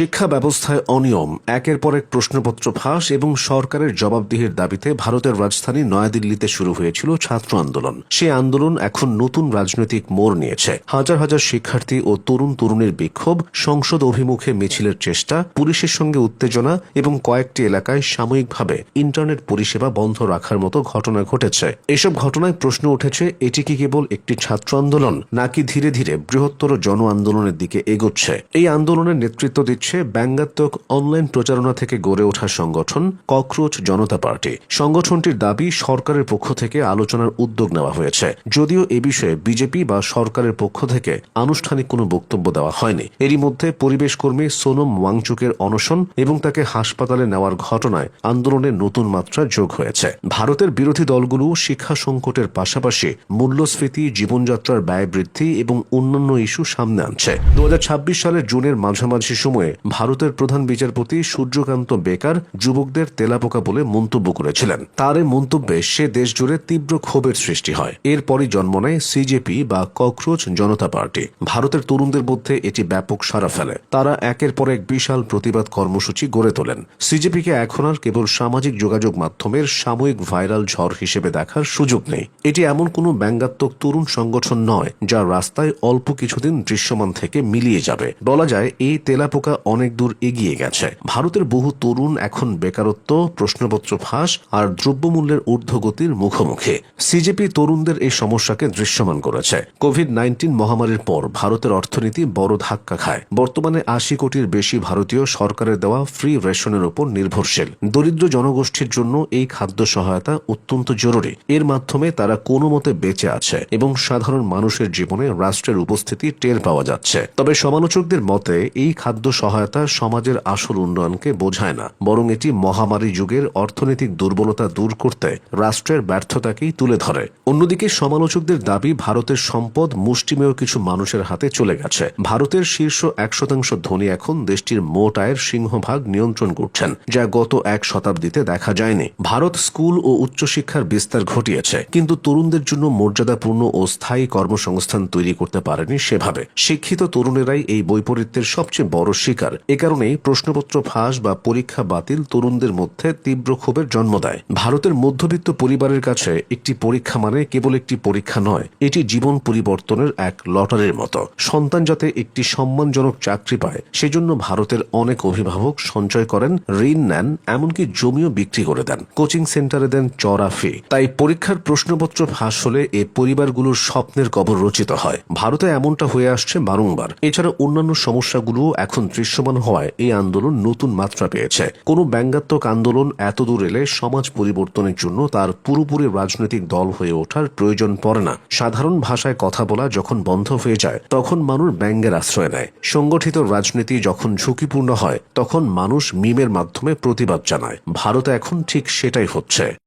শিক্ষা ব্যবস্থায় অনিয়ম, একের পর এক প্রশ্নপত্র ফাঁস এবং সরকারের জবাবদিহির দাবিতে ভারতের রাজধানী নয়াদিল্লিতে শুরু হয়েছিল ছাত্র আন্দোলন। সেই আন্দোলন এখন নতুন রাজনৈতিক মোড় নিয়েছে। হাজার হাজার শিক্ষার্থী ও তরুণ তরুণীর বিক্ষোভ, সংসদ অভিমুখে মিছিলের চেষ্টা, পুলিশের সঙ্গে উত্তেজনা এবং কয়েকটি এলাকায় সাময়িকভাবে ইন্টারনেট পরিষেবা বন্ধ রাখার মতো ঘটনা ঘটেছে। এসব ঘটনায় প্রশ্ন উঠেছে, এটি কি কেবল একটি ছাত্র আন্দোলন নাকি ধীরে ধীরে বৃহত্তর জন আন্দোলনের দিকে এগোচ্ছে? এই আন্দোলনের নেতৃত্ব দিচ্ছে ব্যঙ্গাত্মক অনলাইন প্রচারণা থেকে গড়ে ওঠা সংগঠন ককরোচ জনতা পার্টি। সংগঠনটির দাবি, সরকারের পক্ষ থেকে আলোচনার উদ্যোগ নেওয়া হয়েছে, যদিও এ বিষয়ে বিজেপি বা সরকারের পক্ষ থেকে আনুষ্ঠানিক কোনো বক্তব্য দেওয়া হয়নি। এরই মধ্যে পরিবেশ কর্মী সোনম ওয়াংচুকের অনশন এবং তাকে হাসপাতালে নেওয়ার ঘটনায় আন্দোলনের নতুন মাত্রা যোগ হয়েছে। ভারতের বিরোধী দলগুলো শিক্ষা সংকটের পাশাপাশি মূল্যস্ফীতি, জীবনযাত্রার ব্যয় বৃদ্ধি এবং অন্যান্য ইস্যু সামনে আনছে। 2026 সালের জুনের মাঝামাঝি সময়ে ভারতের প্রধান বিচারপতি সূর্যকান্ত বেকার যুবকদের তেলাপোকা বলে মন্তব্য করেছিলেন। তার এই মন্তব্যে সে দেশ জুড়ে তীব্র ক্ষোভের সৃষ্টি হয়। এরপরই জন্ম নেয় সিজেপি বা ককরোচ জনতা পার্টি। ভারতের তরুণদের মধ্যে এটি ব্যাপক সাড়া ফেলে। তারা একের পর এক বিশাল প্রতিবাদ কর্মসূচি গড়ে তোলেন। সিজেপিকে এখন আর কেবল সামাজিক যোগাযোগ মাধ্যমের সাময়িক ভাইরাল ঝড় হিসেবে দেখার সুযোগ নেই। এটি এমন কোনো ব্যঙ্গাত্মক তরুণ সংগঠন নয় যা রাস্তায় অল্প কিছুদিন দৃশ্যমান থেকে মিলিয়ে যাবে। বলা যায়, এই তেলাপোকা অনেক দূর এগিয়ে গেছে। ভারতের বহু তরুণ এখন বেকারত্ব, প্রশ্নপত্র ফাঁস আর দ্রব্যমূল্যের ঊর্ধ্বগতির মুখোমুখি। সিজেপি তরুণদের এই সমস্যাকে দৃশ্যমান করেছে। কোভিড-19 মহামারীর পর ভারতের অর্থনীতি বড় ধাক্কা খায়। বর্তমানে 80 কোটির বেশি ভারতীয় সরকারের দেওয়া ফ্রি রেশনের উপর নির্ভরশীল। দরিদ্র জনগোষ্ঠীর জন্য এই খাদ্য সহায়তা অত্যন্ত জরুরি। এর মাধ্যমে তারা কোনো মতে বেঁচে আছে এবং সাধারণ মানুষের জীবনে রাষ্ট্রের উপস্থিতি টের পাওয়া যাচ্ছে। তবে সমালোচকদের মতে এই খাদ্য সহায়তা সমাজের আসল উন্নয়নকে বোঝায় না, বরং এটি মহামারী যুগের অর্থনৈতিক দুর্বলতা দূর করতে রাষ্ট্রের ব্যর্থতাকেই তুলে ধরে। অন্যদিকে সমালোচকদের দাবি, ভারতের সম্পদ মুষ্টিমেয় কিছু মানুষের হাতে চলে গেছে। ভারতের শীর্ষ 1% ধনী এখন দেশটির মোট আয়ের সিংহভাগ নিয়ন্ত্রণ করছেন, যা গত এক শতাব্দীতে দেখা যায়নি। ভারত স্কুল ও উচ্চশিক্ষার বিস্তার ঘটিয়েছে, কিন্তু তরুণদের জন্য মর্যাদাপূর্ণ ও স্থায়ী কর্মসংস্থান তৈরি করতে পারেনি সেভাবে। শিক্ষিত তরুণেরাই এই বৈপরীত্যের সবচেয়ে বড় শিকার। এ কারণেই প্রশ্নপত্র ফাঁস বা পরীক্ষা বাতিল তরুণদের মধ্যে তীব্র ক্ষোভের জন্ম দেয়। ভারতের মধ্যবিত্ত পরিবারের কাছে একটি পরীক্ষা মানে কেবল একটি পরীক্ষা নয়, এটি জীবন পরিবর্তনের এক লটারির মতো। সন্তান যাতে একটি সম্মানজনক চাকরি পায়, সেজন্য ভারতের অনেক অভিভাবক সঞ্চয় করেন, ঋণ নেন, এমনকি জমিও বিক্রি করে দেন, কোচিং সেন্টারে দেন চড়া ফি। তাই পরীক্ষার প্রশ্নপত্র ফাঁস হলে এ পরিবারগুলোর স্বপ্নের কবর রচিত হয়। ভারতে এমনটা হয়ে আসছে বারংবার। এছাড়া অন্যান্য সমস্যাগুলো এখন দৃশ্যমান হওয়ায় এই আন্দোলন নতুন মাত্রা পেয়েছে। কোনো ব্যঙ্গাত্মক আন্দোলন এত দূর এলে সমাজ পরিবর্তনের জন্য তার পুরোপুরি রাজনৈতিক দল হয়ে ওঠার প্রয়োজন পড়ে না। সাধারণ ভাষায় কথা বলা যখন বন্ধ হয়ে যায়, তখন মানুষ ব্যঙ্গের আশ্রয় নেয়। সংগঠিত রাজনীতি যখন ঝুঁকিপূর্ণ হয়, তখন মানুষ মিমের মাধ্যমে প্রতিবাদ জানায়। ভারতে এখন ঠিক সেটাই হচ্ছে।